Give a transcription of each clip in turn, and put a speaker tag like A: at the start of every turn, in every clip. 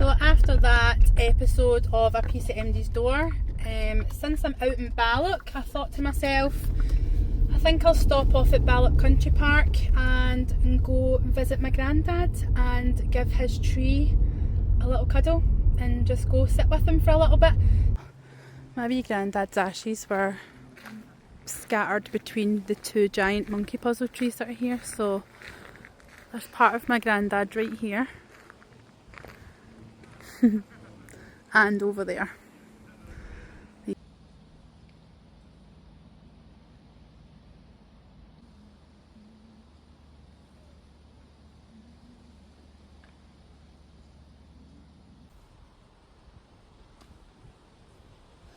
A: So after that episode of A Piece at MD's Door, since I'm out in Ballock, I thought to myself, I think I'll stop off at Ballock Country Park and go visit my granddad and give his tree a little cuddle and just go sit with him for a little bit. My wee granddad's ashes were scattered between the two giant monkey puzzle trees that are here, so there's part of my granddad right here and over there.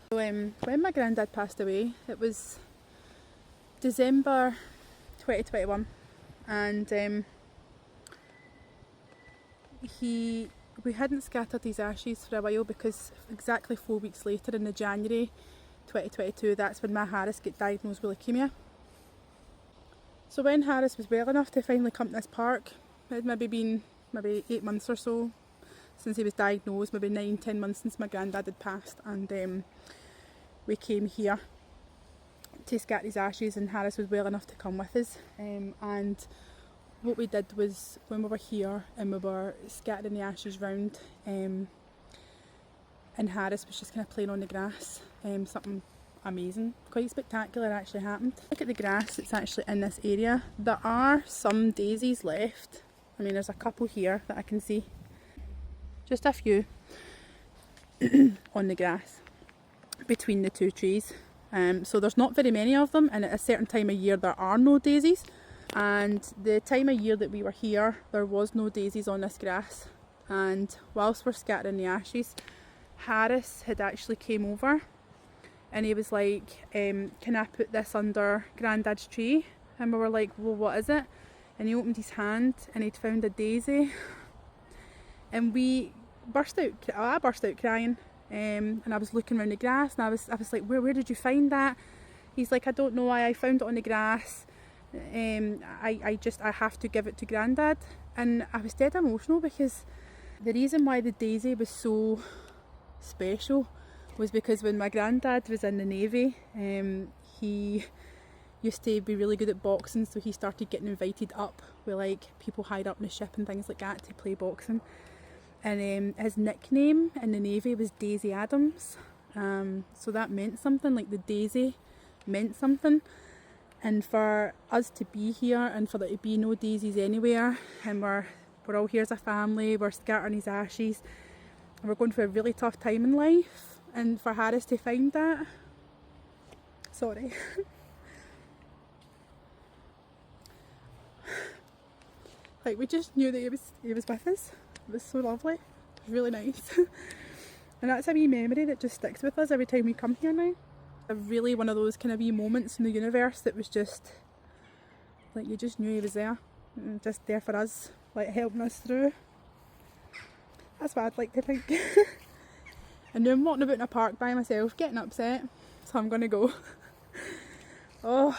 A: So, when my granddad passed away, it was December 2021, and we hadn't scattered his ashes for a while because exactly 4 weeks later, in the January 2022, that's when my Harris got diagnosed with leukemia. So when Harris was well enough to finally come to this park, it had maybe been 8 months or so since he was diagnosed, maybe 9-10 months since my granddad had passed, and we came here to scatter his ashes, and Harris was well enough to come with us, and what we did was, when we were here and we were scattering the ashes round, and Harris was just kind of playing on the grass, something amazing, quite spectacular actually happened. Look at the grass that's actually in this area. There are some daisies left. I mean, there's a couple here that I can see, just a few on the grass between the two trees. So there's not very many of them, and at a certain time of year there are no daisies, and the time of year that we were here there was no daisies on this grass. And whilst we're scattering the ashes, Harris had actually came over and he was like, can I put this under Grandad's tree? And we were like, well, what is it? And he opened his hand and he'd found a daisy, and I burst out crying. And I was looking around the grass, and I was like, where did you find that? He's like, I don't know, I found it on the grass. I have to give it to Grandad. And I was dead emotional, because the reason why the daisy was so special was because when my granddad was in the Navy, he used to be really good at boxing, so he started getting invited up with like people higher up in the ship and things like that to play boxing. And his nickname in the Navy was Daisy Adams, so that meant something, like the daisy meant something. And for us to be here and for there to be no daisies anywhere, and we're all here as a family, we're scattering his ashes, and we're going through a really tough time in life, and for Harris to find that, sorry. Like, we just knew that he was with us. It was so lovely. It was really nice. And that's a wee memory that just sticks with us every time we come here now. A really one of those kind of wee moments in the universe that was just like, you just knew he was there, and just there for us, like helping us through. That's what I'd like to think. And now I'm walking about in a park by myself, getting upset, so I'm gonna go. Oh.